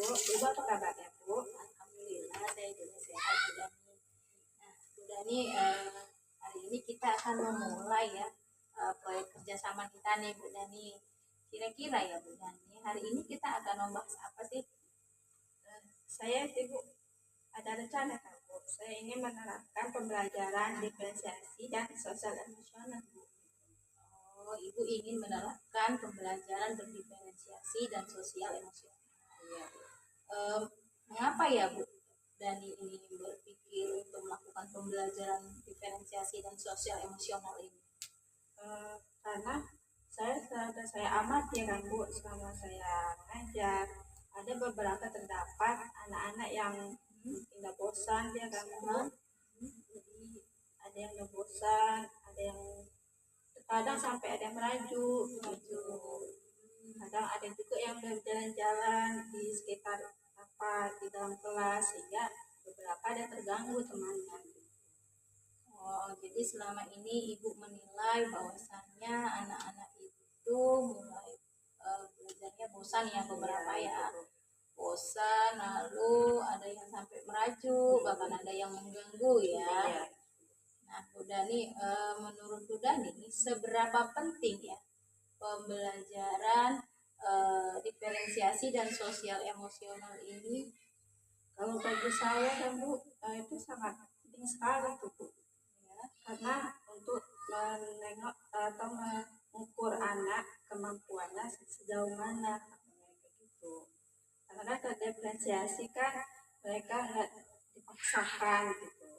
Bu. Ibu apa kabarnya, Bu? Alhamdulillah saya juga sehat, Bu Dani. Nah, Bu Dani, hari ini kita akan memulai ya proyek kerjasama kita nih, Bu Dani. Kira-kira ya, Bu Dani, hari ini kita akan membahas apa sih? Saya Ibu ada rencana kan, Bu. Saya ingin menerapkan pembelajaran diferensiasi dan sosial emosional, Bu. Oh, Ibu ingin menerapkan pembelajaran berdiferensiasi dan sosial emosional. Iya. Mengapa ya, Bu Dani ini berpikir untuk melakukan pembelajaran diferensiasi dan sosial emosional ini? Karena saya amati kan, Bu, selama saya mengajar ada beberapa terdapat anak-anak yang mungkin udah bosan ya kan, Bu. Jadi ada yang udah bosan, ada yang kadang sampai ada yang merajuk gitu. Kadang ada juga yang udah jalan-jalan di sekitar di dalam kelas, sehingga beberapa ada terganggu temannya. Oh, jadi selama ini Ibu menilai bahwasannya anak-anak itu mulai belajarnya bosan ya, beberapa ya. Bosan, lalu ada yang sampai merajuk, bahkan ada yang mengganggu ya. Nah, Bu Dani, menurut Bu Dani, seberapa penting ya pembelajaran diferensiasi dan sosial emosional ini? Kalau bagi saya kan, Bu, itu sangat penting sekali tuh, Bu. Ya, karena untuk menengok atau mengukur anak kemampuannya sejauh mana mereka gitu. Karena ke diferensiasi kan mereka nggak dipaksakan gitu,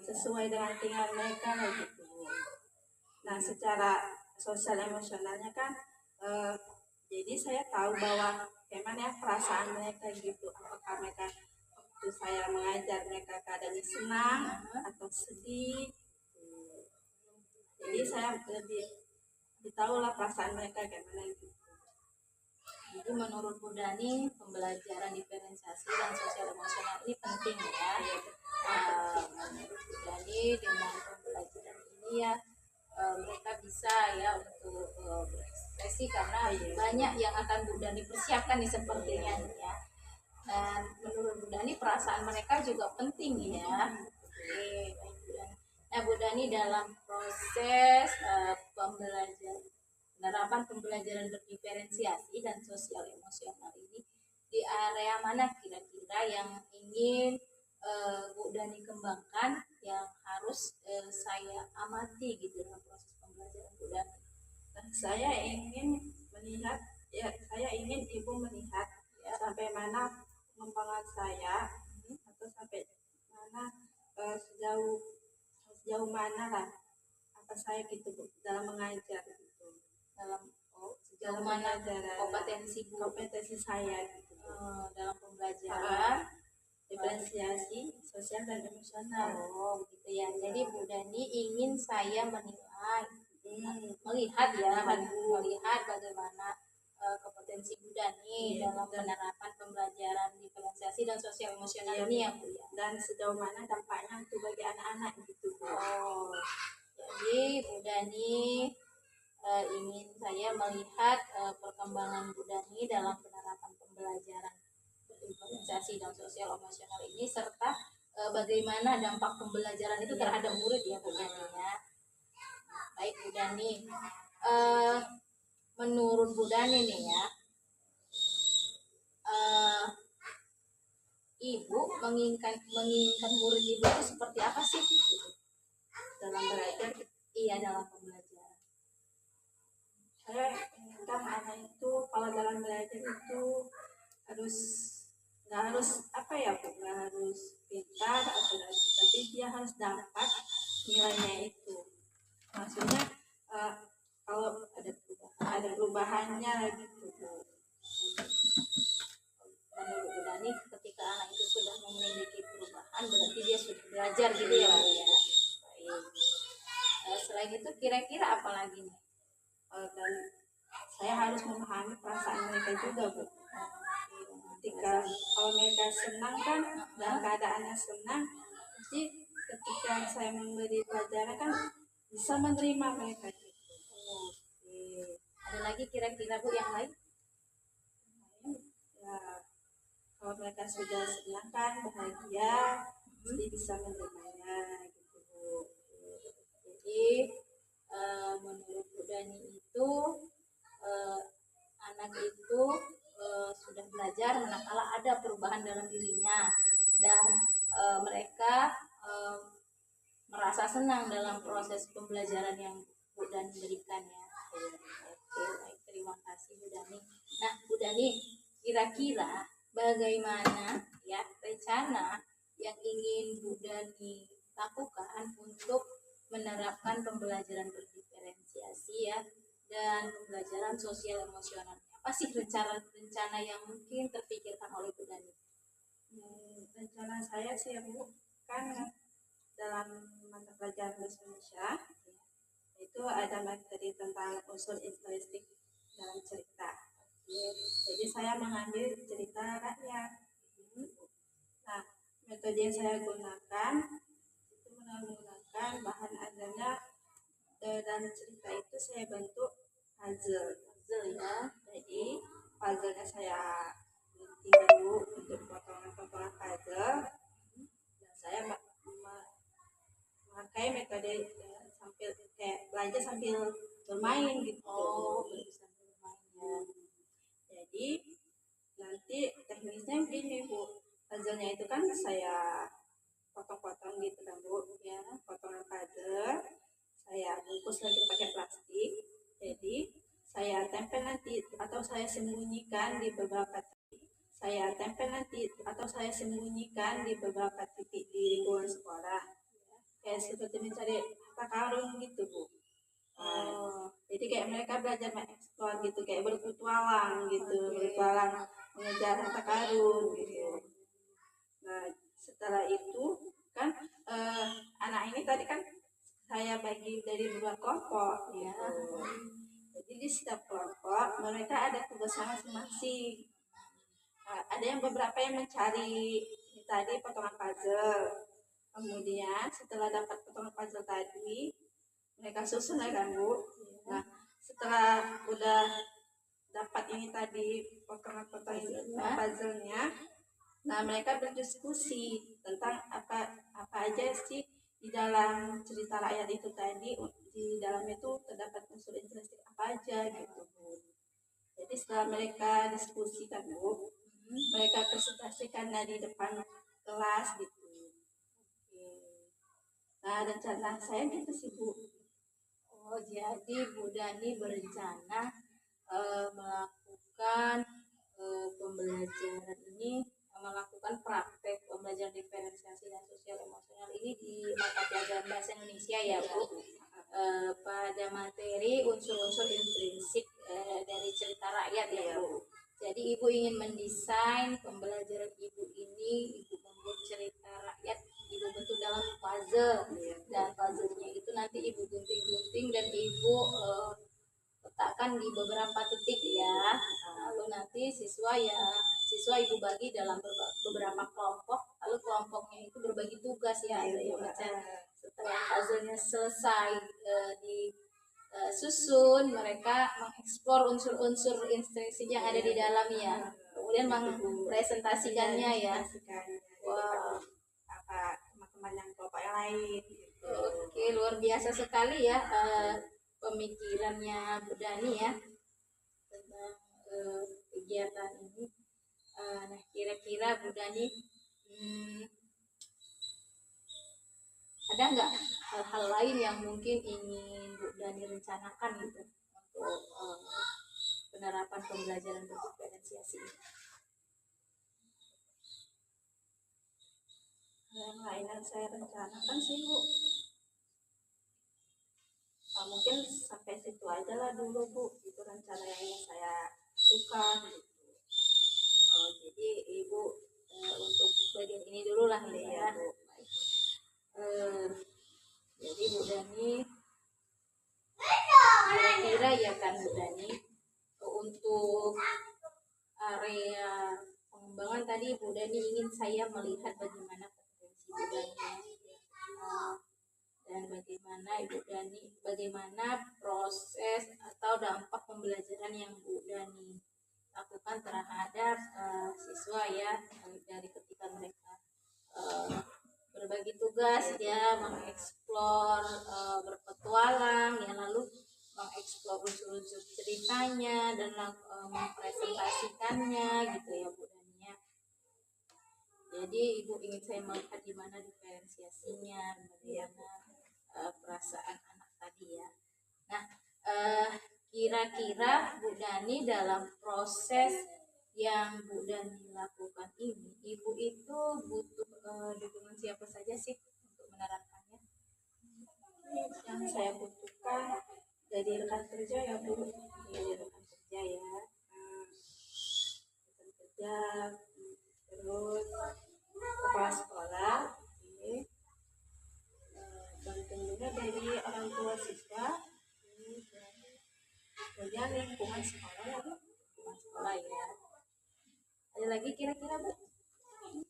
sesuai dengan tinggal mereka gitu. Nah, secara sosial emosionalnya kan jadi saya tahu bahwa bagaimana perasaan mereka gitu, apakah mereka waktu saya mengajar mereka keadaannya senang atau sedih. Jadi saya lebih tahu lah perasaan mereka bagaimana gitu. Jadi menurut Bu Dani, pembelajaran diferensiasi dan sosial emosional ini penting ya. Menurut Bu Dani, dengan pembelajaran ini ya mereka bisa ya untuk berekspresi, karena banyak yang akan Bu Dani persiapkan nih sepertinya ya. Dan menurut Bu Dani, perasaan mereka juga penting ya. Oke, baik Bu Dani. Nah, Bu Dani, dalam proses penerapan pembelajaran berdiferensiasi dan sosial emosional ini, di area mana kira-kira yang ingin Bu Dani kembangkan, yang harus saya amati gitu dalam proses pembelajaran Bu Dani? Dan saya ingin melihat ya, saya ingin Ibu melihat ya sampai mana pengembangan saya atau sampai mana sejauh mana lah apa saya gitu, Bu, dalam mengajar gitu. Sejauh mana kompetensi saya gitu, dalam pembelajaran diferensiasi sosial dan emosional. Oh, begitu ya. Jadi Bu Dani ingin saya menilai, melihat bagaimana kompetensi Bu Dani dalam penerapan pembelajaran diferensiasi dan sosial emosional ini ya, Bu ya. Dan sejauh mana dampaknya untuk bagi anak-anak gitu, Bu. Oh, jadi Bu Dani ingin saya melihat perkembangan Bu Dani dalam penerapan pembelajaran diferensiasi dan sosial emosional ini, serta bagaimana dampak pembelajaran itu terhadap murid ya, Bu Dani ya. Baik Bu Dani, menurut Bu Dani nih ya, Ibu menginginkan murid Ibu itu seperti apa sih gitu, dalam belajar? Iya, dalam pembelajaran. Saya inginkan anak itu kalau dalam belajar itu nggak harus apa ya, Bu, nggak harus pintar atau tapi dia harus dapat nilainya itu. Maksudnya kalau ada perubahannya gitu, Bu. Menurut Bu Dani, ketika anak itu sudah memiliki perubahan, berarti dia sudah belajar gitu ya, Bu ya. Baik. Selain itu kira-kira apa lagi nih? Dan saya harus memahami perasaan mereka juga, Bu. Ketika kalau mereka senang kan, dalam keadaannya senang, jadi ketika saya memberi pelajaran kan bisa menerima mereka gitu. Oke. Ada lagi kira-kira Bu yang lain? Ya, mereka sudah senang kan, bahagia, pasti bisa menerimanya gitu Bu. Jadi menurut Bu Dani itu anak itu sudah belajar manakala ada perubahan dalam dirinya dan mereka merasa senang dalam proses pembelajaran yang Bu Dani berikan ya. Oke, baik, terima kasih Bu Dani. Nah, Bu Dani, kira-kira bagaimana ya rencana yang ingin Bu Dani lakukan untuk menerapkan pembelajaran berdiferensiasi ya dan pembelajaran sosial emosional? Apa sih rencana yang mungkin terpikirkan oleh Bu Dani? Rencana saya sih ya Bu, kan dalam mata pelajaran bahasa Indonesia itu ada materi tentang unsur instilistik dalam cerita. Jadi saya mengambil cerita rakyat. Nah, metode yang saya gunakan itu menggunakan bahan adanya dan cerita itu saya bentuk puzzle ya. Jadi puzzlenya saya gunting dulu untuk potongan-potongan puzzle dan saya memakai metode sambil kayak belajar sambil bermain gitu. Sambil bermain ya. Jadi nanti teknisnya gini Bu, puzzle-nya itu kan saya potong-potong gitu kan Bu ya, potongan puzzle saya bungkus lagi pakai plastik. Jadi saya tempel nanti atau saya sembunyikan di beberapa titik. Di beberapa titik di lingkungan sekolah. Kayak seperti mencari harta karun gitu Bu. Jadi kayak mereka belajar mengeksplor gitu, kayak berpetualang gitu, berpetualang mengejar harta karun gitu. Nah setelah itu kan anak ini tadi kan saya bagi dari beberapa kelompok gitu. Jadi di setiap kelompok mereka ada tugas masing-masing. Ada yang beberapa yang mencari ini tadi potongan puzzle. Kemudian setelah dapat potongan puzzle tadi, mereka susun ya kan Bu. Nah setelah udah dapat ini tadi potongan puzzle-nya, nah mereka berdiskusi tentang apa aja sih di dalam cerita rakyat itu tadi. Di dalamnya itu terdapat unsur intrinsik apa aja gitu Bu. Jadi setelah mereka diskusikan Bu, mereka presentasikannya di depan kelas gitu. Nah rencana saya gitu sih Bu. Jadi Bu Dani berencana melakukan pembelajaran ini, melakukan praktek pembelajaran diferensiasi dan sosial emosional ini di mata pelajaran bahasa Indonesia ya Bu, pada materi unsur-unsur intrinsik dari cerita rakyat ya Bu. Jadi Ibu ingin mendesain pembelajaran Ibu ini, Ibu membuat cerita rakyat, Ibu bentuk dalam puzzle dan puzzle-nya itu nanti Ibu gunting-gunting dan Ibu letakkan di beberapa titik ya. Lalu nanti siswa Ibu bagi dalam beberapa kelompok, lalu kelompoknya itu berbagi tugas ya. Setelah puzzle-nya selesai disusun, mereka mengeksplor unsur-unsur instruksi yang ada di dalamnya, kemudian mempresentasikannya ya. Wah, apa teman-teman yang kelompok yang lain gitu. Oke, luar biasa sekali ya pemikirannya Bu Dani ya tentang kegiatan ini. Nah, kira-kira Bu Dani ada nggak hal-hal lain yang mungkin ingin Bu Dani rencanakan gitu untuk penerapan pembelajaran berdiferensiasi? Yang lain yang saya rencanakan sih Bu, mungkin sampai situ aja lah dulu Bu, itu rencana yang ingin saya lakukan gitu. Jadi Ibu untuk bagian ini dulu lah ya Bu. Jadi Bu Dani kira-kira ya kan Bu Dani, untuk area pengembangan tadi Bu Dani ingin saya melihat bagaimana potensi Bu Dani dan bagaimana proses atau dampak pembelajaran yang Bu Dani lakukan terhadap siswa ya, berbagi tugas ya, mengeksplor, berpetualang ya, lalu mengeksplor unsur-unsur ceritanya dan mempresentasikannya gitu ya Bu Dani ya. Jadi Ibu ingin saya melihat di mana diferensiasinya, bagaimana perasaan anak tadi ya. Nah, kira-kira Bu Dani dalam proses yang Bu Dani lakukan ini, Ibu itu butuh dukungan siapa saja sih untuk menerapkannya? Yang saya butuhkan dari rekan kerja ya Bu, dari rekan kerja ya, rekan kerja, terus kepala sekolah, bantuan juga dari orang tua siswa, kemudian lingkungan sekolah ya Bu, Lingkungan sekolah ya. Ada lagi kira-kira Bu?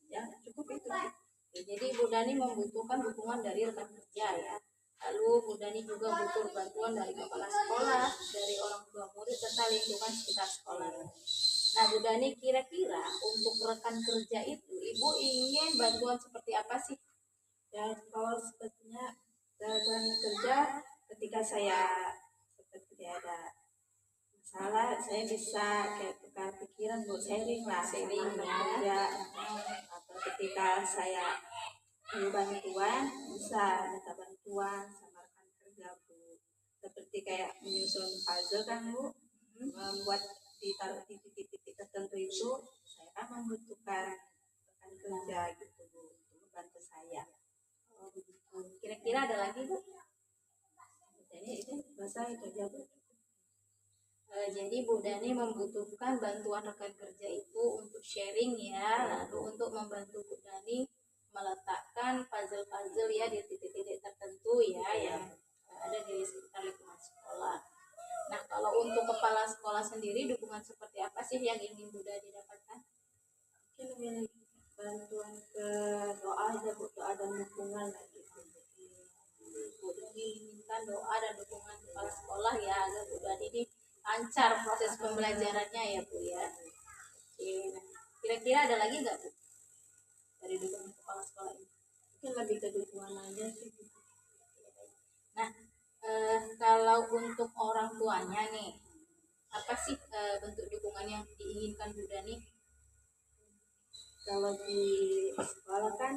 ya cukup itu. Oke, jadi Bu Dani membutuhkan dukungan dari rekan kerja ya. Lalu Bu Dani juga butuh bantuan dari kepala sekolah, dari orang tua murid, serta lingkungan sekitar sekolah. Nah Bu Dani, kira-kira untuk rekan kerja itu Ibu ingin bantuan seperti apa sih? Ya kalau sepertinya rekan kerja ketika saya seperti ada masalah, saya bisa kayak tukar pikiran Bu, sharing lah sama Sharing rekan ya. kerja, atau ketika saya perlu bantuan bisa minta bantuan sama rekan kerja Bu, seperti kayak menyusun puzzle kan Bu, membuat ditaruh di titik-titik tertentu itu saya kan membutuhkan rekan kerja gitu Bu untuk membantu saya. Oh, begitu. Kira-kira ada lagi Bu? Jadi itu bahasa itu aja Bu. Jadi Bu Dani membutuhkan bantuan rekan kerja itu untuk sharing ya, lalu untuk membantu Bu Dani meletakkan puzzle-puzzle ya di titik-titik tertentu ya yang ada di sekitar lingkungan sekolah. Nah kalau untuk kepala sekolah sendiri dukungan seperti apa sih yang ingin Bu Dani dapatkan? Mungkin lebih bantuan ke doa aja Bu, doa dan dukungan lah gitu. Bu Dani inginkan doa dan dukungan kepala sekolah ya agar Bu Dani ini lancar proses pembelajarannya ya Bu ya. Oke, nah, kira-kira ada lagi nggak Bu dari dukungan kepala sekolah ini? Mungkin lebih ke dukungan aja sih gitu. Nah, kalau untuk orang tuanya nih, apa sih bentuk dukungan yang diinginkan Bu Dani? Kalau di sekolah kan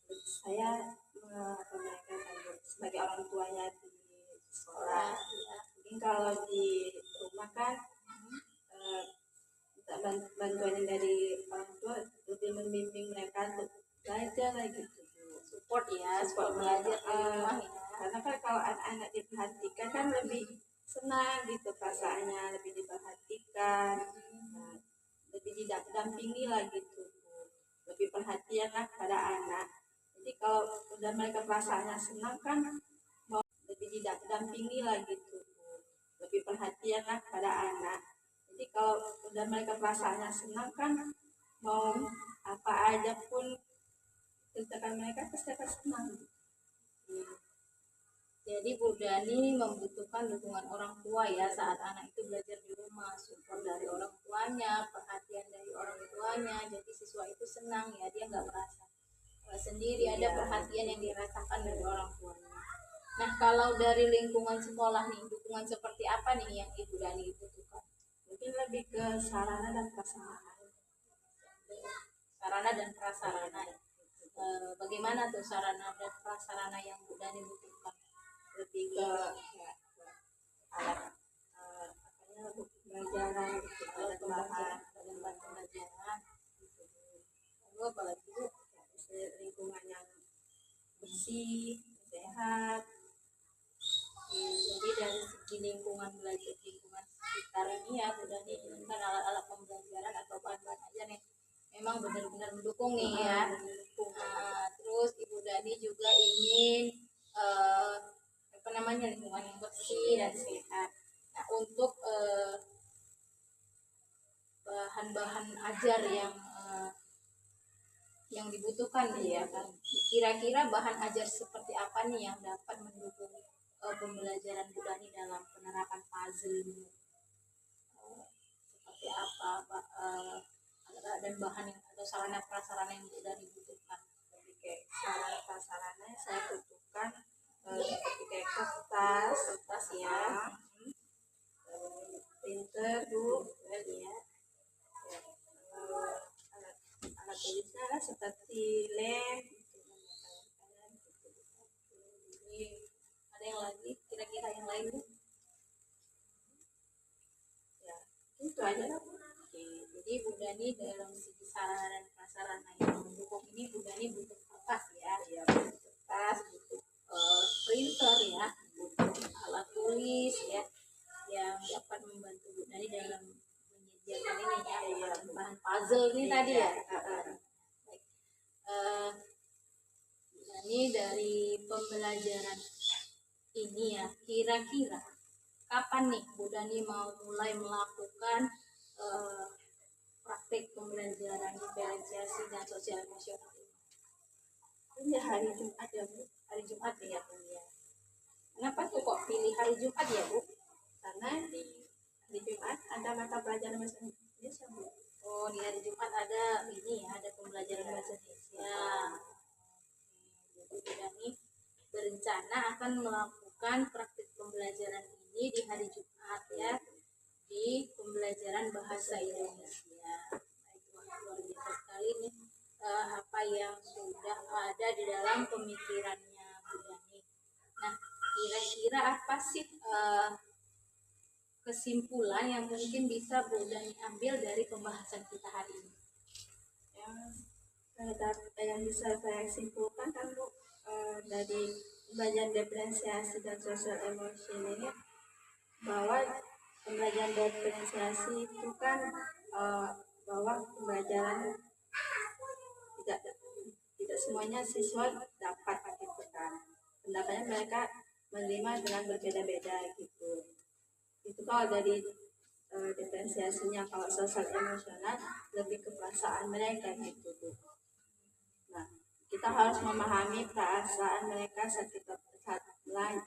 saya mereka kan sebagai orang tuanya di sekolah. Mungkin kalau di rumah kan minta bantuan dari orang tua, lebih membimbing mereka untuk belajar lah gitu Bu. Support ya, support Support belajar di rumah ya. karena kan kalau anak-anak diperhatikan kan lebih senang gitu, perasaannya lebih diperhatikan, nah, lebih didampingi lah gitu Bu, lebih perhatian lah pada anak. Jadi kalau udah mereka perasaannya senang kan mau lebih didampingi lah gitu Bu, lebih perhatian lah pada anak. Jadi kalau udah mereka perasaannya senang kan mau apa aja pun kerjakan mereka pasti akan senang. Jadi Bu Dani membutuhkan dukungan orang tua ya saat anak itu belajar di rumah, support dari orang tuanya, perhatian dari orang tuanya. Jadi siswa itu senang ya, dia nggak merasa sendiri, ada perhatian yang dirasakan dari orang tuanya. Nah kalau dari lingkungan sekolah nih, dukungan seperti apa nih yang Ibu Dani butuhkan? Mungkin lebih ke sarana dan prasarana. Sarana dan prasarana ya. Bagaimana tuh sarana dan prasarana yang Bu Dani butuhkan? Lebih ke ya, alat untuk pembelajaran gitu, alat bahan dan bahan pembelajaran. Lalu apa lagi Bu? Lingkungan yang bersih, sehat. Jadi dari segi lingkungan belajar, lingkungan sekitar ini ya Bu Dani inginkan alat-alat pembelajaran atau bahan-bahan ajar nih memang benar-benar mendukung nih ya. Terus Ibu Dani juga ingin apa namanya lingkungan yang bersih dan sehat. Nah untuk bahan-bahan ajar yang dibutuhkan nih ya kan, kira-kira bahan ajar seperti apa nih yang dapat mendukung pembelajaran Bu Dani dalam penerapan puzzle ini? Seperti apa dan bahan yang atau sarana prasarana yang Bu Dani butuhkan? Lebih ke kayak sarana prasarana yang saya butuhkan seperti kayak kertas ya, printer bu, ya, alat alat tulisnya seperti lem. Ini ada yang lagi kira-kira yang lain Bu? Ya itu aja lah. Oke, jadi Bu Dani dalam segi sarana dan prasarana yang mendukung ini Bu Dani butuh kertas ya, kertas, butuh printer ya, butuh alat tulis ya, yang dapat membantu Bu Dani dalam menyediakan ini ya, bahan puzzle ini tadi ya. Baik. Bu Dani dari pembelajaran ini ya, kira-kira kapan nih Bu Dani mau mulai melakukan praktik pembelajaran diferensiasi dan sosial emosional ini? Ini hari Jumat ya bu. Hari Jumat ya Bu ya. Kenapa tuh kok pilih hari Jumat ya Bu? Karena di hari Jumat ada mata pelajaran bahasa Indonesia bu. Oh, di hari Jumat ada ini ya, ada pembelajaran bahasa Indonesia. Jadi Bu Dani berencana akan melakukan praktik pembelajaran ini di hari Jumat ya, di pembelajaran bahasa Indonesia. Baik, luar biasa sekali nih apa yang sudah ada di dalam pemikirannya Bu Dani. Nah, kira-kira apa sih kesimpulan yang mungkin bisa Bu Dani ambil dari pembahasan kita hari ini? Yang bisa saya simpulkan kan bu, dari pembelajaran diferensiasi dan sosial emosi ini, bahwa pembelajaran diferensiasi itu kan bahwa pembelajaran tidak semuanya siswa dapat gitu kan, pendapatnya mereka menerima dengan berbeda-beda gitu. Itu kalau dari diferensiasinya. Kalau sosial emosional lebih ke perasaan mereka gitu Bu. Nah, kita harus memahami perasaan mereka saat kita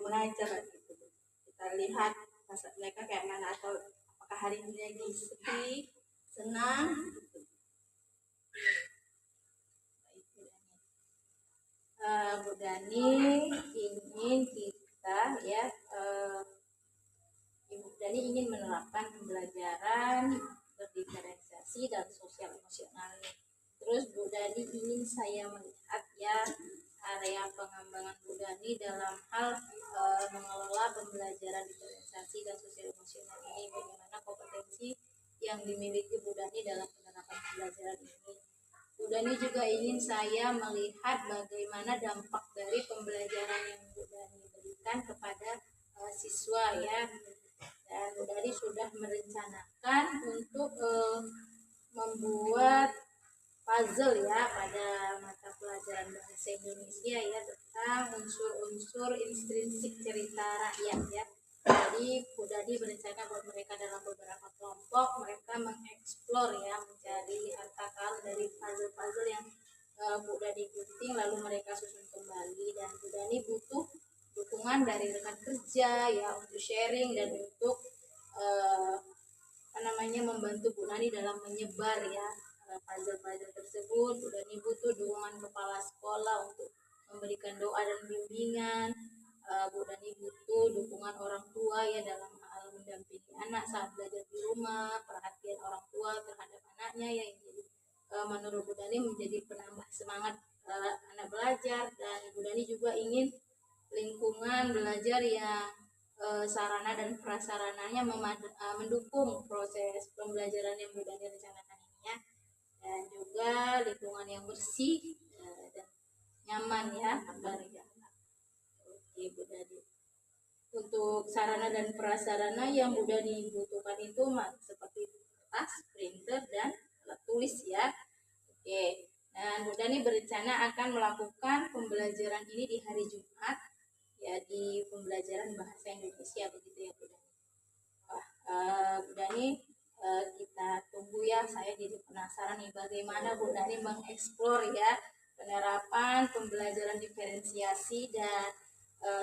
belajar gitu Bu. Kita lihat perasaan mereka kayak mana, atau apakah hari ini lagi sedih, senang gitu. Bu Dani ingin kita ya, Ibu Dani ingin menerapkan pembelajaran berdiferensiasi dan sosial emosional. Terus Bu Dani ingin saya melihat ya area pengembangan Bu Dani dalam hal mengelola pembelajaran diferensiasi dan sosial emosional ini, bagaimana kompetensi yang dimiliki Bu Dani dalam penerapan pembelajaran ini. Bu Dani juga ingin saya melihat bagaimana dampak dari pembelajaran yang Bu Dani berikan kepada siswa ya. Dan Bu Dani sudah merencanakan untuk membuat puzzle ya pada mata pelajaran bahasa Indonesia ya, tentang unsur-unsur intrinsik cerita rakyat ya. Jadi Bu Dani berencana buat mereka dalam beberapa kelompok, mereka mengeksplor ya, mencari harta karun dari puzzle-puzzle yang Bu Dani gunting, lalu mereka susun kembali. Dan Bu Dani butuh dukungan dari rekan kerja ya untuk sharing dan untuk membantu Bu Dani dalam menyebar ya puzzle-puzzle tersebut. Bu Dani butuh dukungan kepala sekolah untuk memberikan doa dan bimbingan. Bu Dani butuh dukungan orang tua ya dalam hal mendampingi anak saat belajar di rumah, perhatian orang tua terhadap anaknya ya, yang jadi menurut Bu Dani menjadi penambah semangat anak belajar. Dan Bu Dani juga ingin lingkungan belajar yang sarana dan prasarananya mendukung proses pembelajaran yang Bu Dani rencanakan ini ya, dan juga lingkungan yang bersih dan nyaman ya bagi anak. Oke Bu Dani, untuk sarana dan prasarana yang Bu Dani butuhkan itu seperti kertas, printer, dan alat tulis ya. Oke, dan Bu Dani berencana akan melakukan pembelajaran ini di hari Jumat ya, di pembelajaran bahasa Indonesia begitu ya Bu Dani. Bu Dani, kita tunggu ya, saya jadi penasaran nih bagaimana Bu Dani mengeksplor ya penerapan pembelajaran diferensiasi dan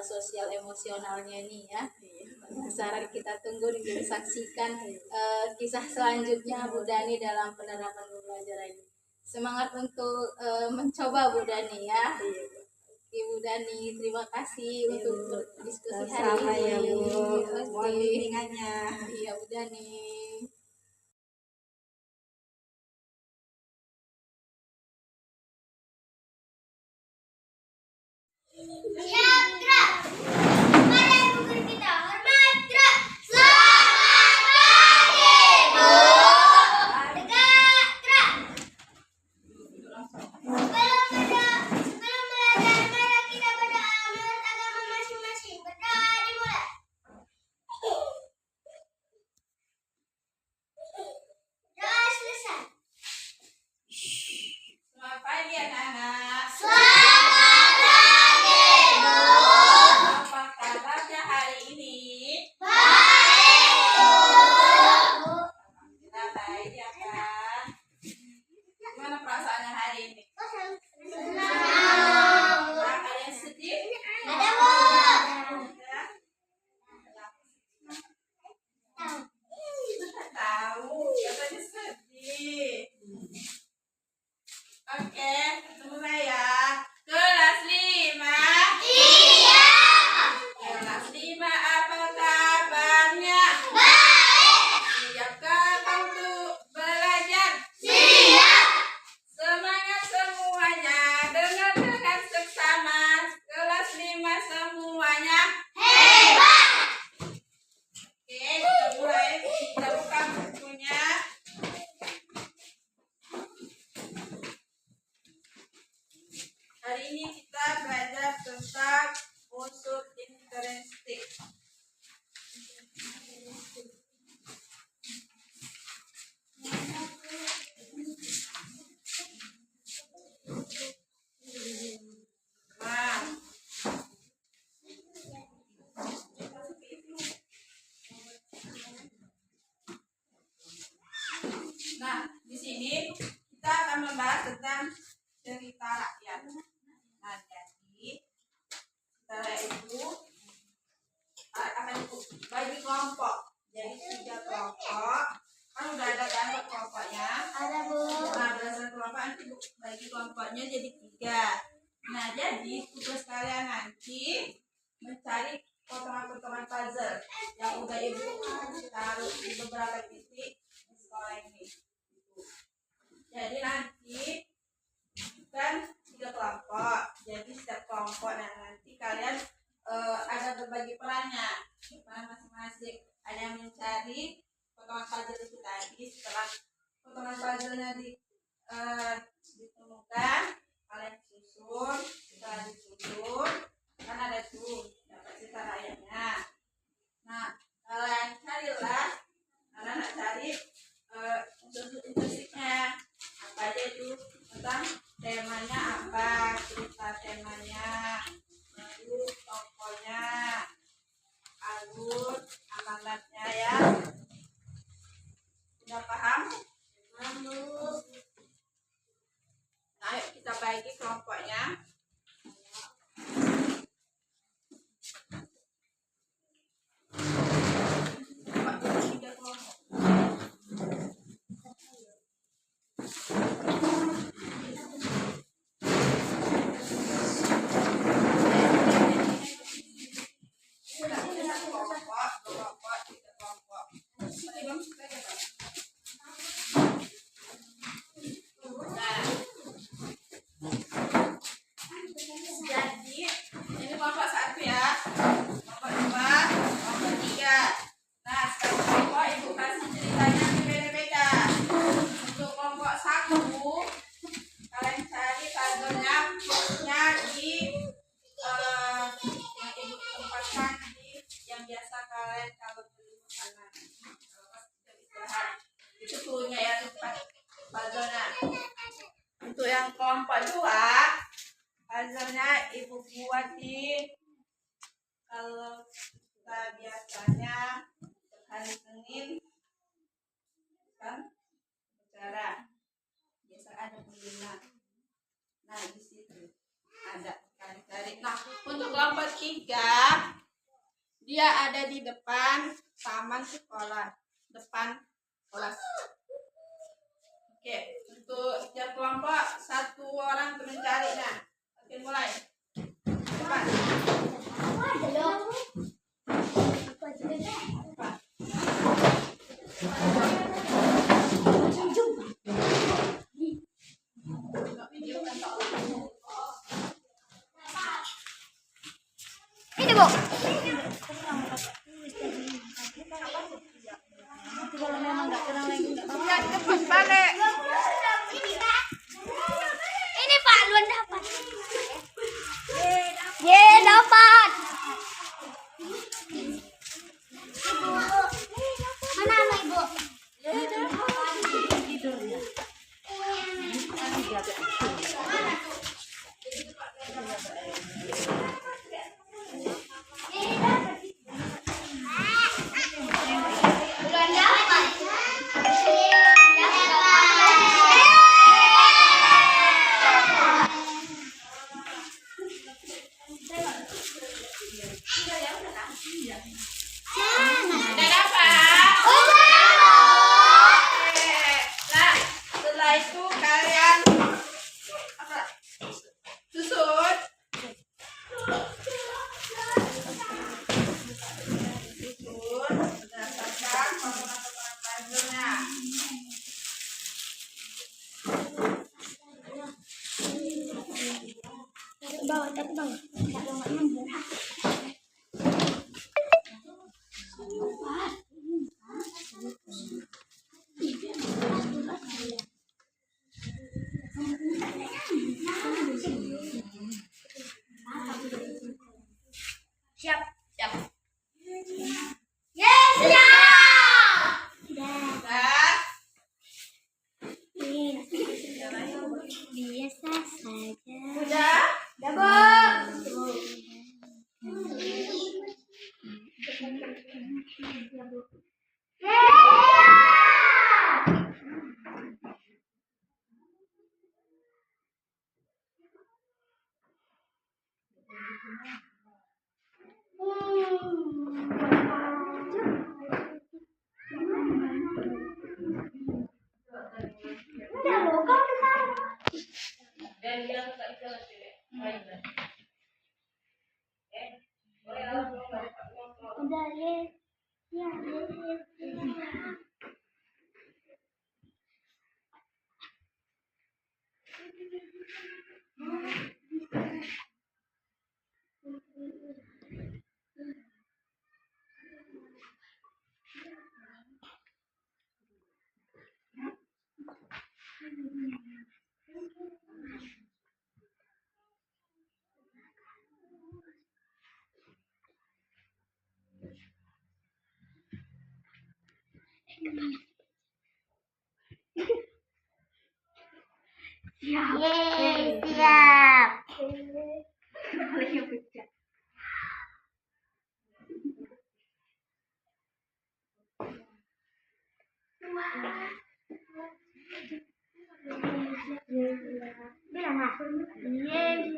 sosial emosionalnya ini ya. Penasaran, kita tunggu dan saksikan kisah selanjutnya Bu Dani dalam penerapan pembelajaran ini. semangat untuk mencoba Bu Dani ya. Iya, Bu. Oke Bu Dani, terima kasih Iya, untuk Bu. diskusi Sama hari ya, ini. Bu. Oke. Mohon bimbingannya. Iya Bu Dani. Selamat pagi anak-anak. Apa kabarnya hari ini? Alhamdulillah baik ya kan? Gimana perasaannya hari ini? Ada yang sedih? Ya? Tahu, katanya sedih. Oke, mulai ya. Kelas 5. Iya. Kelas 5, apa kabarnya? Siapkah untuk belajar? Siap. Semangat semuanya. Dengar dengan seksama. Kelas 5 semuanya. Hebat. Oke, kita mulai. Kita buka bukunya. Hari ini kita belajar tentang unsur intrinsik. Nah, di sini kita akan membahas tentang cerita rakyat. Nah, jadi cerita itu akan bagi kelompok. Jadi 3 kelompok. Kan udah ada kan kelompoknya? Ada Bu. Nah, berdasarkan kelompok nanti bagi kelompoknya jadi 3. Nah, jadi tugas kalian nanti mencari potongan-potongan puzzle yang udah ibu taruh di beberapa titik di sekolah ini. Jadi nanti kan 3 kelompok. Jadi setiap kelompok nanti kalian ada berbagi perannya, peran masing-masing. Ada yang mencari potongan puzzle itu tadi. Setelah potongan puzzle-nya ditemukan, kalian susun. Setelah disusun, kan ada tuh dapat cerita rakyatnya. Nah, kalian carilah, kalian cari unsur intrinsiknya apa aja itu, tentang temanya apa, cerita temanya, lalu tokohnya, alur amanatnya ya. Udah paham? Nah, ayo kita bagi kelompoknya. Bagi 3 kelompok. Jadi ini kelompok 1 ya, kelompok 2, kelompok 3. Nah, setiap kelompok ibu kasih ceritanya beda-beda. Untuk kelompok 1 kalian cari puzzle-nya di yang ibu tempatkan di yang biasa kalian kalau beli makanan, kalau pas istirahat itu punya ya tempat puzzle-nya. Untuk yang kelompok 2 puzzle-nya ibu buat di, kalau kita biasanya hari Senin kan bicara biasa ada pembina. Nah, di situ ada kalian cari. Nah, untuk kelompok 3 dia ada di depan taman sekolah, depan kelas. Oke, untuk setiap kelompok Udah dapat? Nah, setelah itu kalian apa? Susun. Susun berdasarkan potongan-potongan puzzle-nya. Siap. Biasa saja. Udah? Udah, yes. Ya, yes. Yeay, siap. Bilang lah. Yeay.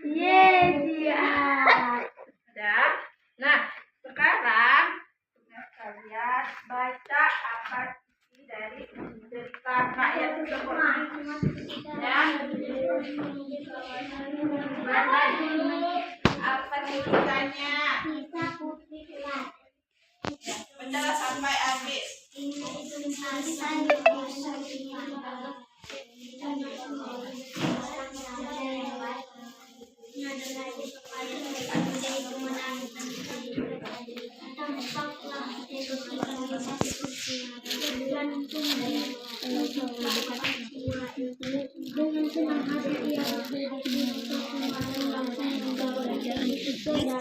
Yeay, siap. Udah. Nah, sekarang tugas kalian baca apa isi dari cerita rakyat tersebut. Ya. Baca dulu apa tulisannya. Baca sampai habis. Dengan senang hati ia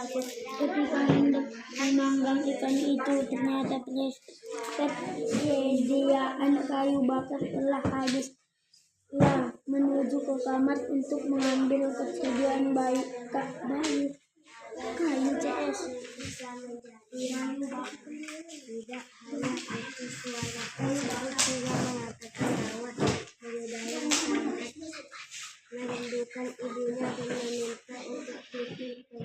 ketika hendak memanggang ikan itu, ternyata persediaan kayu bakar telah habis. Ia menuju ke kamar untuk mengambil persediaan kayu CS. Tidak hanya itu, suara tersebut juga mengatakan bahwa Dayang sangat merindukan ibunya dan meminta untuk pergi ke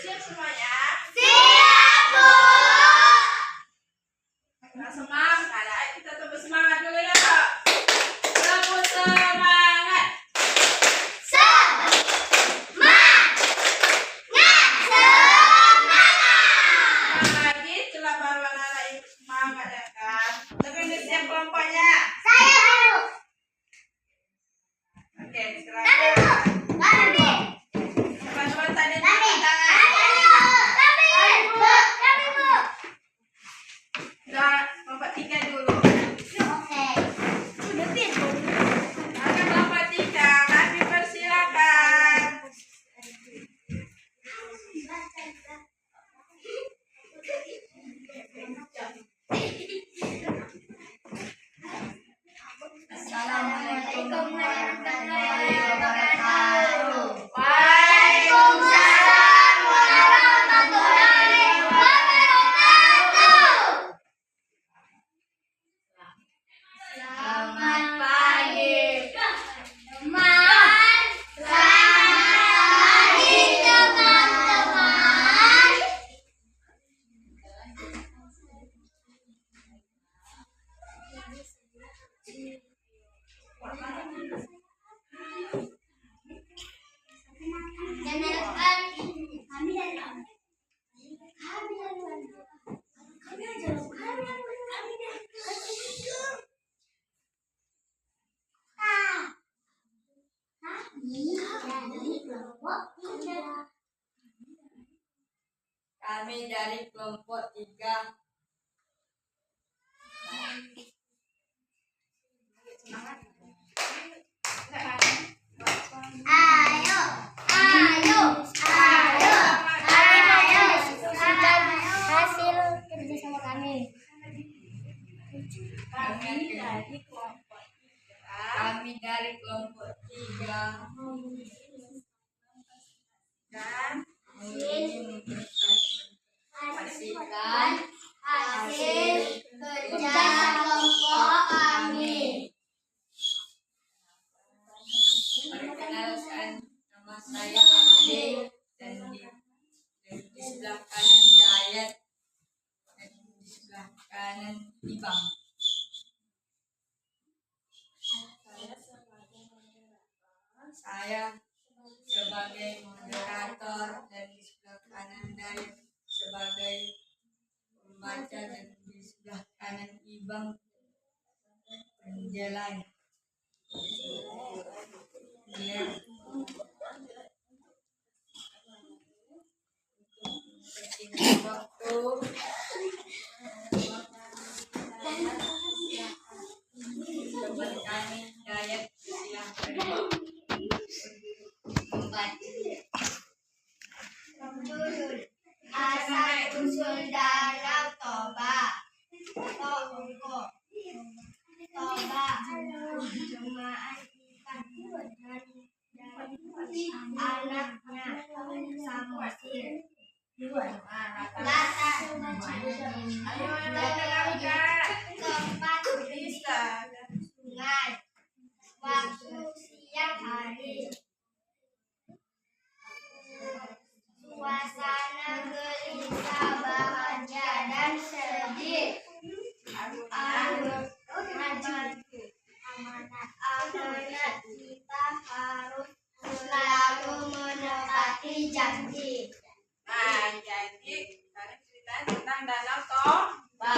Siap semuanya? Nah, semangat. Ayo kita tunggu semangat dulu ya, Kak. Tunggu semangat. Lagi setelah baru anak-anak ikut semangat ya kan. Tapi udah siap kelompoknya? Oke, silakan. Teman-teman tadi tepuk tangan. Udah kelompok 3 dulu. Oke, kelompok 3 kami persilakan. Assalamualaikum warahmatullahi wabarakatuh. Waalaikumsalam warahmatullahi wabarakatuh. Selamat pagi. Selamat pagi teman-teman. Kami dari kelompok 3. Hasil kerjasama kami. Kami dari kelompok 3 Dan menginformasikan Hasil kerja kelompok kami. perkenalkan nama saya Abdi dan di sebelah kanan Dayat dan di sebelah kanan Ibang. Saya sebagai moderator dan di sebelah kanan Dayat sebagai pembaca dan di sebelah kanan Ibang penjalan. Singkat waktu teman kami Dayat silahkan membaca. Asal usul danau Toba. Toba. Jemaah ikan anaknya Samosir. Latar. ayo dengarkan. Tempat Bisa. sungai. Waktu siang hari. Suasana gelisah, bahagia dan sedih. Amanat kita harus selalu menepati janji. Nah, jadi kalian ceritain tentang Danau Toba.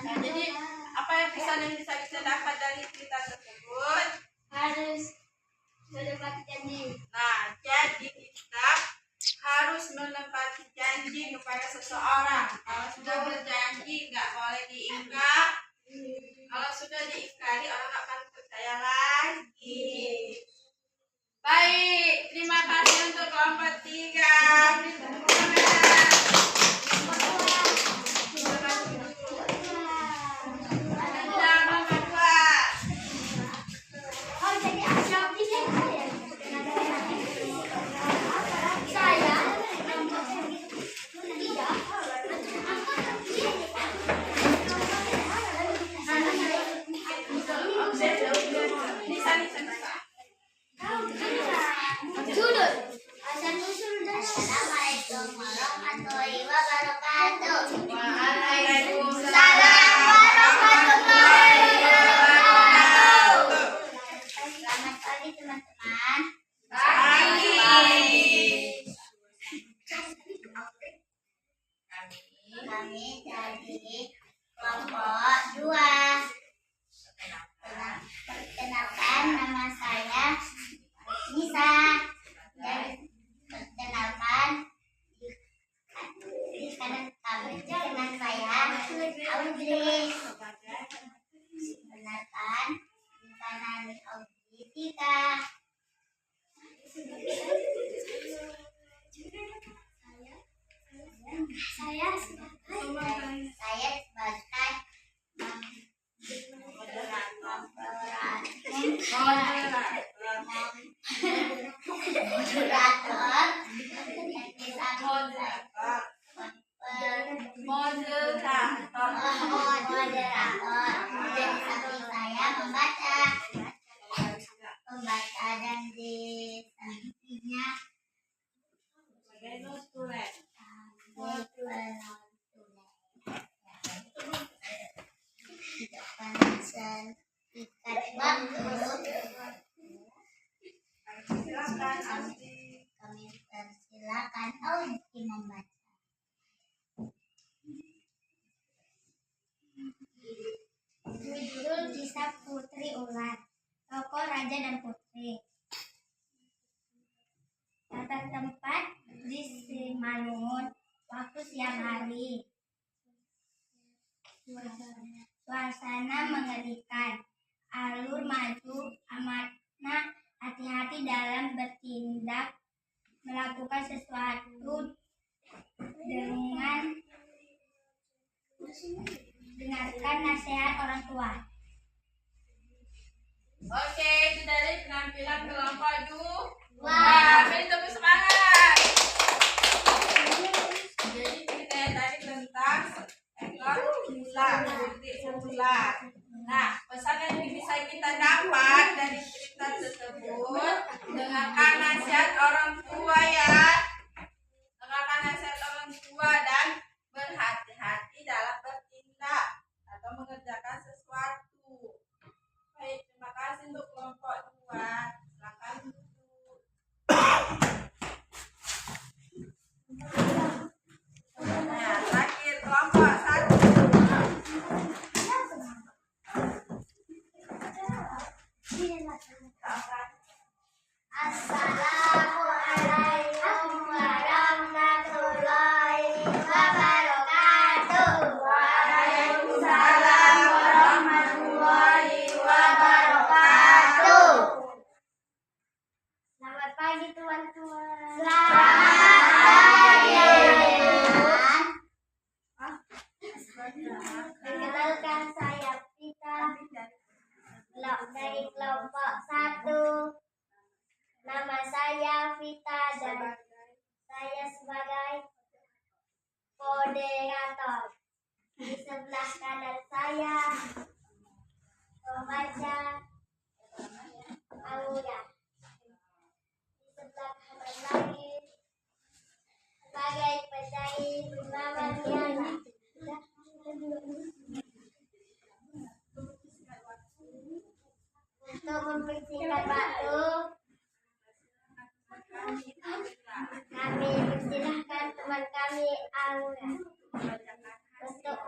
Nah, jadi apa yang bisa kita dapat dari cerita tersebut? Harus menepati janji. Nah, jadi kita harus menepati janji kepada seseorang. Kalau sudah berjanji, nggak boleh diingkar. Kalau sudah diingkari, orang akan percaya lagi. Baik, terima kasih untuk kelompok 3. Beri tepuk tangan. Lanjutkan kelompok 2. Oh, jadi asal ini saya kelompok 3 Membaca dan disampingnya sebagai notulen. Ikat kami persilakan Audi membaca. Judul kisah Putri Ular. Tokoh Raja dan Putri. Tata tempat di Simalungun. Waktu siang hari. Suasana mengerikan. Alur maju amanah, hati-hati dalam bertindak, melakukan sesuatu dengan dengarkan nasihat orang tua. Oke, itu dari penampilan kelompok dua. Beri tepuk semangat. Jadi ceritanya tadi tentang ekor ular, putri ular. Nah, pesan yang bisa kita dapat dari cerita tersebut, dengarkan nasihat orang tua ya. Dengarkan nasihat orang tua dan berhati-hati dalam bertindak atau mengerjakan sesuatu. Baik, terima kasih untuk kelompok 2. Silakan duduk. Nah, terakhir kelompok 1. Assalamualaikum warahmatullahi wabarakatuh. Waalaikumsalam warahmatullahi wabarakatuh. Selamat pagi teman-teman. Perkenalkan saya Vita dari kelompok 1. Nama saya Vita dan saya sebagai moderator. Di sebelah kanan saya pembaca Aura. Di sebelah kanan lagi sebagai penyanyi bernama Tiana. Untuk mempersingkat waktu, kami persilahkan teman kami Aura untuk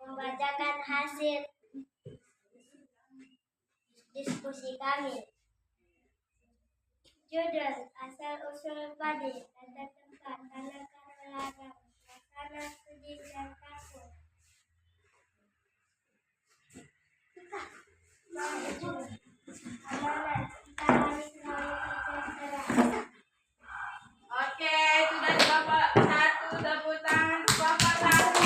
membacakan hasil diskusi kami. Judul asal usul padi, tata tempat, tanakan olahraga, makanan studi dan kampus. Amanat kita harus melalui sejarah. Oke, itu dari kelompok 1. Tepuk tangan untuk kelompok 1.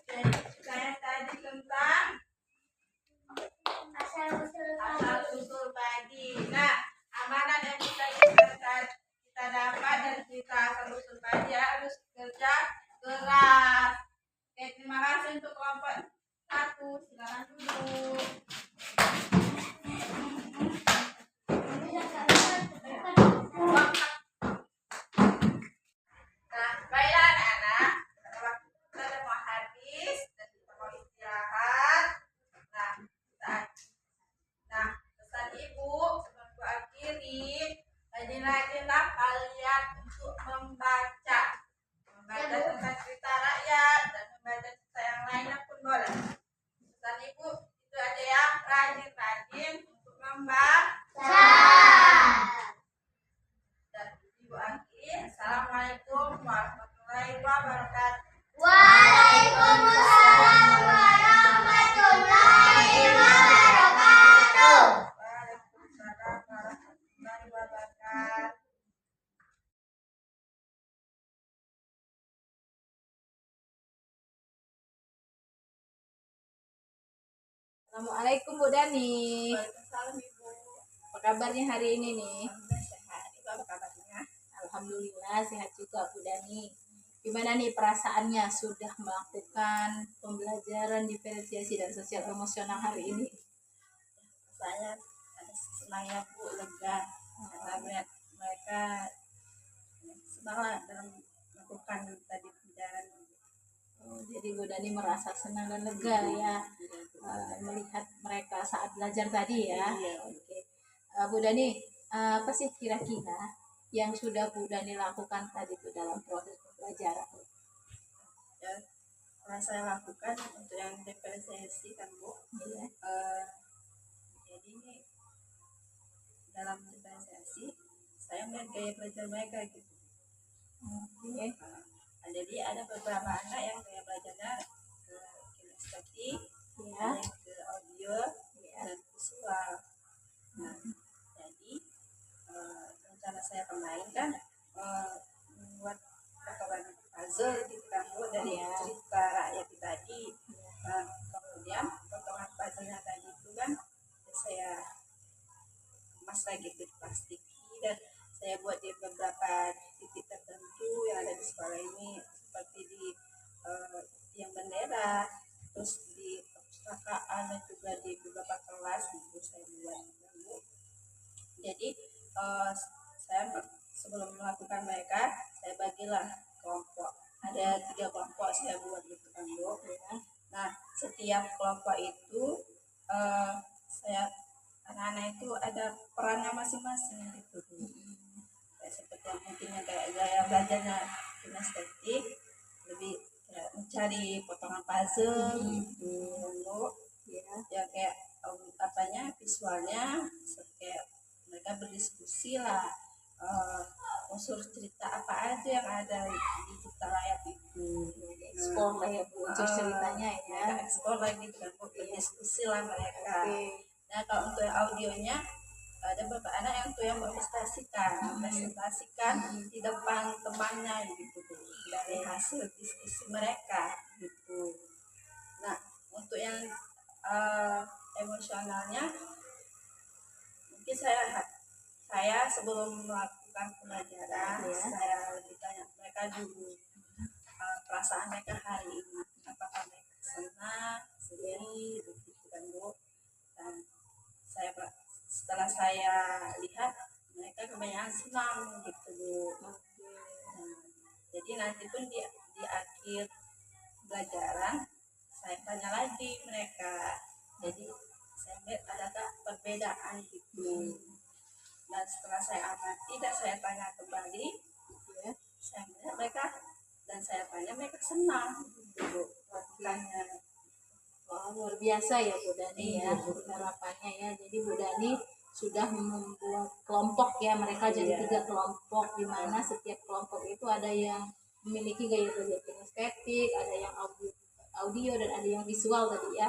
Jadi saya tadi tentang asal-usul padi. Nah, amanat yang kita dapat dari cerita asal-usul padi harus kerja keras. Oke, terima kasih untuk kelompok 1. Silakan duduk. Nah, baiklah anak-anak, waktu kita sudah mau habis dan kita mau istirahat. Nah, pesan ibu sebelum ibu akhiri, rajin-rajinlah kalian untuk membaca tentang cerita rakyat dan membaca cerita yang lainnya pun boleh. Pesan ibu itu ada yang rajin-rajin untuk membaca. Dan ibu akhiri, assalamualaikum warahmatullahi wabarakatuh. Waalaikumsalam warahmatullahi wabarakatuh. Waalaikumsalam warahmatullahi wabarakatuh. Assalamualaikum Bu Dani. Waalaikumsalam ibu. Apa kabarnya hari ini nih? Alhamdulillah sehat. Ibu apa kabarnya? Alhamdulillah sehat juga Bu Dani. Gimana nih perasaannya sudah melakukan pembelajaran diferensiasi dan sosial emosional hari ini? Saya ada senangnya Bu, lega karena melihat mereka senang lah dalam melakukan tadi pembelajaran. Oh, jadi Bu Dani merasa senang dan lega ya melihat mereka saat belajar tadi ya. Iya. Oke. Bu Dani, apa sih kira-kira yang sudah Bu Dani lakukan tadi itu dalam proses pembelajaran? Ya, pernah saya lakukan untuk yang diferensiasi kan Bu. Iya. Jadi ini dalam diferensiasi saya melihat gaya belajar mereka gitu. Oke. Jadi ada beberapa anak yang gaya belajarnya ke kinestetik, Ya. ada yang ke audio dan visual. Nah, jadi rencana saya kemarin kan membuat potongan puzzle gitu kan Bu, dari cerita rakyat tadi. Kemudian potongan puzzle-nya tadi itu kan saya kemas lagi di plastik dan saya buat di beberapa titik tertentu yang ada di sekolah ini, seperti di tiang bendera, terus di perpustakaan dan juga di beberapa kelas gitu saya buat. Jadi saya sebelum melakukan mereka, saya bagilah kelompok. Ada 3 kelompok saya buat gitu kan Bu. Nah, setiap kelompok itu saya anak-anak itu ada perannya masing-masing gitu. Kayak seperti yang mungkinnya kayak gaya belajarnya kinestetik, lebih kayak mencari potongan puzzle gitu Bu. Ya kayak apanya visualnya kayak mereka berdiskusi lah, unsur cerita apa aja yang ada di cerita rakyat itu. Ekspor lah ya Bu, unsur ceritanya ya. Mereka ekspor lagi kan Bu, berdiskusi lah mereka. Oke. Nah kalau untuk yang audionya ada beberapa anak yang untuk yang presentasikan di depan temannya gitu Bu, dari hasil diskusi mereka gitu. Nah untuk yang emosionalnya mungkin saya sebelum melakukan pembelajaran saya lebih tanya mereka dulu perasaan mereka hari ini, apakah mereka senang, sedih, begitu kan Bu. Dan setelah saya lihat mereka kebanyakan senang gitu Bu. Jadi nanti pun di akhir pembelajaran saya tanya lagi mereka, jadi saya lihat adakah perbedaan gitu. Dan setelah saya amati dan saya tanya kembali, saya melihat mereka dan saya tanya mereka senang gitu melakukannya. Wah, luar biasa ya Bu Dani ya harapannya ya. Jadi Bu Dani sudah membuat kelompok ya, mereka jadi 3 kelompok, di mana setiap kelompok itu ada yang memiliki gaya belajar kinestetik, ada yang audio dan ada yang visual tadi ya.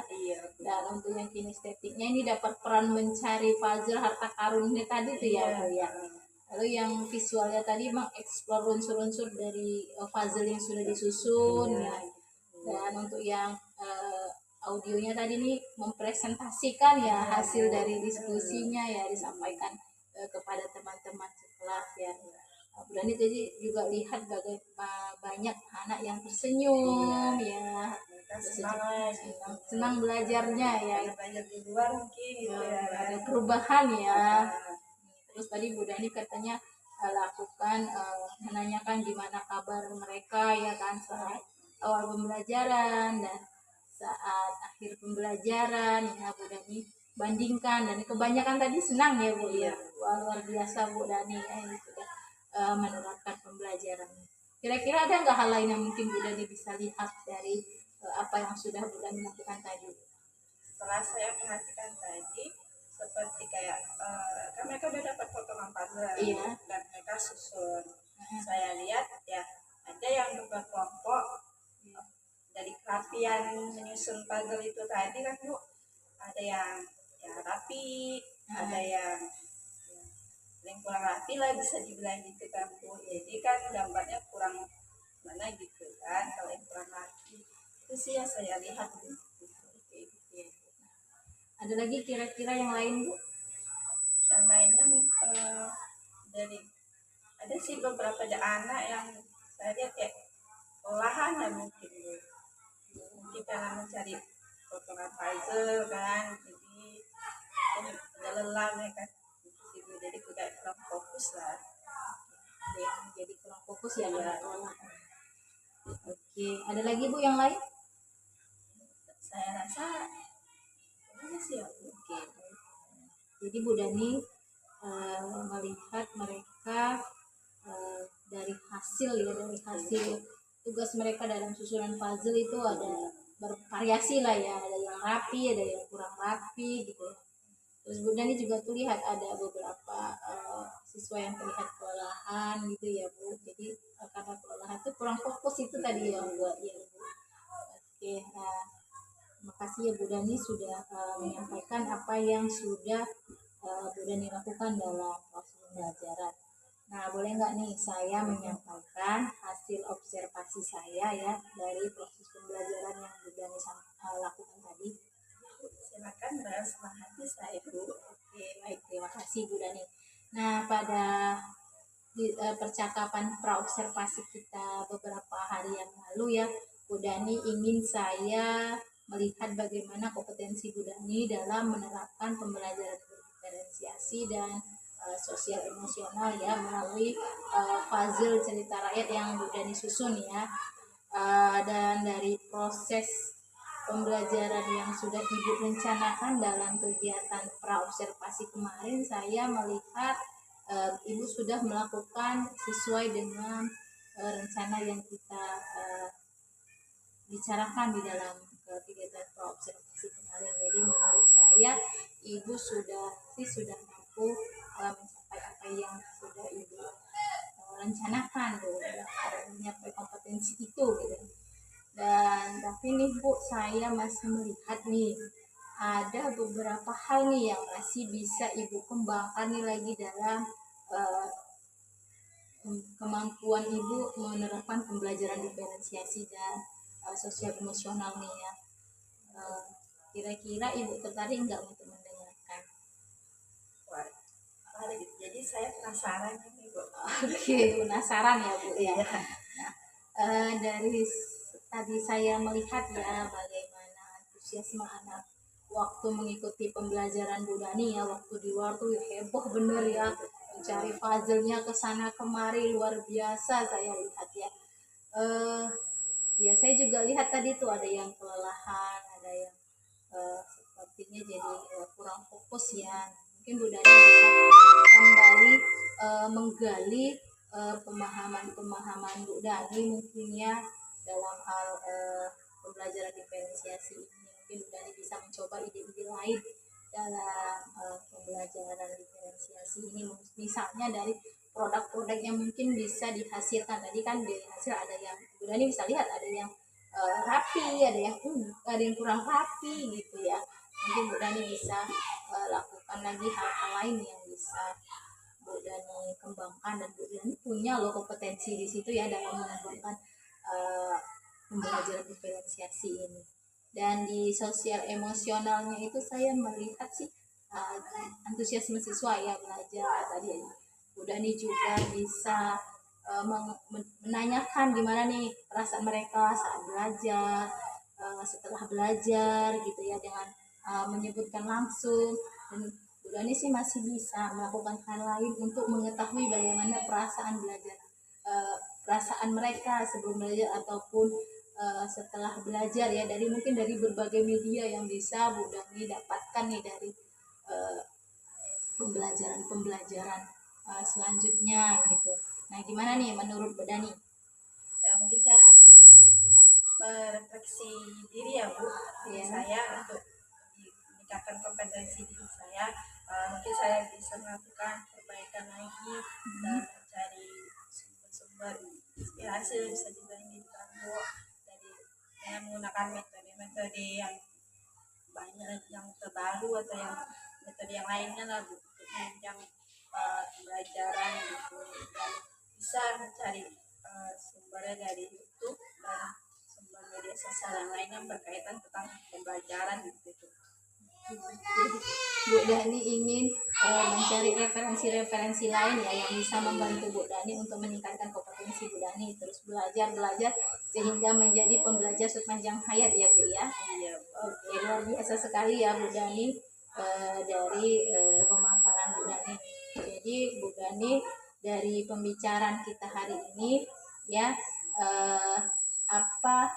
Dan untuk yang kinestetiknya ini dapat peran mencari puzzle harta karun ini tadi tuh ya Bu ya. Lalu yang visualnya tadi mengeksplor unsur-unsur dari puzzle yang sudah disusun ya. Dan untuk yang audionya tadi nih mempresentasikan ya hasil dari diskusinya ya, disampaikan kepada teman-teman sekelas ya. Bu Dani tadi juga lihat bagaimana banyak anak yang tersenyum ya, senang belajarnya ya, Belajar di luar mungkin gitu ya. ada perubahan ya. Terus tadi Bu Dani katanya lakukan menanyakan gimana kabar mereka ya kan saat awal pembelajaran dan saat akhir pembelajaran ya Bu Dani bandingkan, dan kebanyakan tadi senang ya Bu ya. Wah, luar biasa Bu Dani ya, ini sudah menerapkan pembelajaran. Kira-kira ada nggak hal lain yang mungkin Bu Dani bisa lihat dari apa yang sudah Bu Dani lakukan tadi? Setelah saya perhatikan tadi, seperti kayak kan mereka udah dapat potongan puzzle dan mereka susun. Saya lihat ya ada yang berkelompok dari kerapian menyusun puzzle itu tadi kan Bu, ada yang ya rapi, ada yang kurang rapi lah bisa dibilang gitu kan Bu. Jadi kan gambarnya kurang mana gitu kan kalau yang kurang rapi. Itu sih yang saya lihat Bu. Ada lagi kira-kira yang lain Bu? Yang lainnya dari ada sih beberapa anak yang saya lihat kayak olahan ya mungkin Bu. Mungkin karena mencari potongan puzzle kan, jadi udah lelah mereka gitu sih Bu. Jadi kayak kurang fokus lah. Jadi kurang fokus ya. Oke, ada lagi Bu yang lain? Saya rasa ini sih ya Bu. Oke. Jadi Bu Dani melihat mereka dari hasil tugas mereka dalam susunan puzzle itu ada bervariasi lah ya, ada yang rapi, ada yang kurang rapi gitu ya. Terus Bu Dani juga tuh lihat ada beberapa siswa yang terlihat kelelahan gitu ya Bu. Jadi karena kelelahan itu kurang fokus itu tadi yang buat ya Bu. Oke, nah terima kasih ya Bu Dani sudah menyampaikan apa yang sudah Bu Dani lakukan dalam proses pembelajaran. Nah, boleh nggak nih saya menyampaikan hasil observasi saya ya dari proses pembelajaran yang Bu Dani lakukan tadi? Silakan Mbak, senang hati saya Bu. Oke, baik, terima kasih Bu Dani. Nah, pada percakapan praobservasi kita beberapa hari yang lalu ya, Bu Dani ingin saya melihat bagaimana kompetensi Bu Dani dalam menerapkan pembelajaran berdiferensiasi dan sosial emosional ya melalui puzzle cerita rakyat yang Bu Dani susun ya. Dan dari proses pembelajaran yang sudah Ibu rencanakan dalam kegiatan praobservasi kemarin, saya melihat Ibu sudah melakukan sesuai dengan rencana yang kita bicarakan di dalam kegiatan praobservasi kemarin. Jadi menurut saya Ibu sudah mampu mencapai apa yang sudah Ibu rencanakan tuh, mencapai kompetensi itu gitu. Dan tapi nih Bu, saya masih melihat nih ada beberapa hal nih yang masih bisa Ibu kembangkan nih lagi dalam kemampuan Ibu menerapkan pembelajaran diferensiasi dan sosial emosional nih ya. Kira-kira Ibu tertarik nggak untuk mendengarkan? Wah, jadi saya penasaran nih Bu. Oke, penasaran ya Bu ya. Nah, dari tadi saya melihat ya bagaimana antusiasme anak waktu mengikuti pembelajaran Bu Dani ya, waktu di luar tuh heboh bener ya, mencari puzzle-nya ke sana kemari, luar biasa saya lihat ya. Ya saya juga lihat tadi tuh ada yang kelelahan, ada yang sepertinya jadi kurang fokus ya. Mungkin Bu Dani bisa kembali menggali pemahaman Bu Dani mungkin ya dalam hal pembelajaran diferensiasi ini. Mungkin Bu Dani bisa mencoba ide-ide lain dalam pembelajaran diferensiasi ini, misalnya dari produk-produk yang mungkin bisa dihasilkan. Tadi kan di hasil ada yang Bu Dani bisa lihat ada yang rapi, ada yang kurang rapi gitu ya. Mungkin Bu Dani bisa lakukan lagi hal-hal lain yang bisa Bu Dani kembangkan, dan Bu Dani punya loh kompetensi di situ ya dalam mengembangkan pembelajaran diferensiasi ini. Dan di sosial emosionalnya itu saya melihat sih antusiasme siswa ya belajar tadi ya. Bu Dani juga bisa menanyakan gimana nih perasaan mereka saat belajar, setelah belajar gitu ya, dengan menyebutkan langsung. Dan Bu Dani sih masih bisa melakukan hal lain untuk mengetahui bagaimana perasaan belajar, perasaan mereka sebelum belajar ataupun setelah belajar ya, dari mungkin dari berbagai media yang bisa Bu Dani dapatkan nih dari pembelajaran selanjutnya gitu. Nah gimana nih menurut Bu Dani? Ya mungkin saya merefleksi diri ya Bu, diri saya untuk meningkatkan kompetensi diri saya. Mungkin saya bisa melakukan perbaikan lagi dan mencari sumber-sumber inspirasi, bisa juga ini Bu, dari dengan menggunakan metode yang banyak, yang terbaru atau yang metode yang lainnya lah Bu, untuk menunjang pembelajaran gitu, dan bisa mencari sumbernya dari YouTube dan sumber media sosial yang lain yang berkaitan tentang pembelajaran gitu. Jadi Bu Dani ingin mencari referensi-referensi lain ya yang bisa membantu Bu Dani untuk meningkatkan kompetensi Bu Dani, terus belajar sehingga menjadi pembelajar sepanjang hayat ya Bu ya. Iya. Oke, luar biasa sekali ya Bu Dani dari pemaparan Bu Dani. Jadi Bu Dani dari pembicaraan kita hari ini ya, apa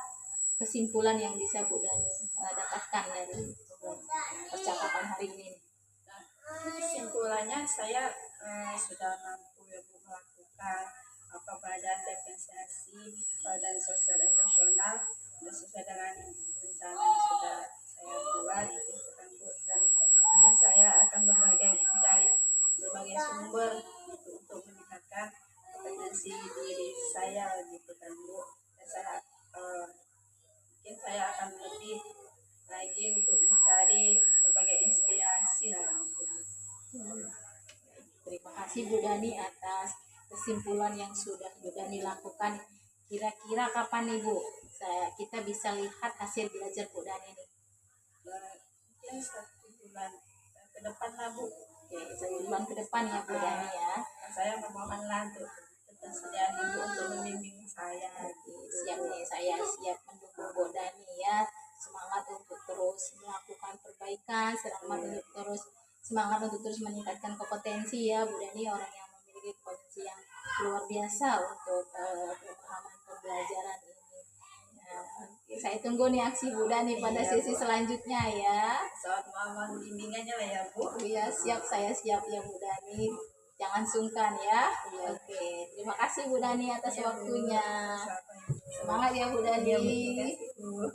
kesimpulan yang bisa Bu Dani dapatkan dari percakapan hari ini? Kesimpulannya saya sudah mampu ya Bu melakukan pembelajaran diferensiasi dan sosial emosional sesuai dengan rencana yang sudah saya buat gitu kan Bu, dan mungkin saya akan mencari berbagai sumber gitu untuk meningkatkan kompetensi diri saya gitu kan Bu, dan saya mungkin saya akan lebih lagi untuk mencari berbagai inspirasi lah gitu. Terima kasih Bu Dani atas kesimpulan yang sudah Bu Dani lakukan. Kira-kira kapan nih Bu kita bisa lihat hasil belajar Bu Dani nih? Mungkin 1 bulan ke depan lah Bu. Oke, 1 bulan ke depan ya Bu Dani ya. Saya memohonlah untuk ketersediaan Ibu untuk membimbing saya. Siap nih, saya siap mendukung Bu Dani ya. Semangat untuk terus melakukan perbaikan, semangat untuk terus meningkatkan kompetensi ya Bu Dani, orang yang memiliki kompetensi yang luar biasa untuk pemahaman pembelajaran ini. Oke, saya tunggu nih aksi Bu Dani pada sesi selanjutnya ya. Soal mohon bimbingannya lah ya Bu. Iya, siap, saya siap ya Bu Dani. Jangan sungkan ya. Oke, terima kasih Bu Dani atas waktunya. Semangat ya Bu Dani. Terima kasih Bu.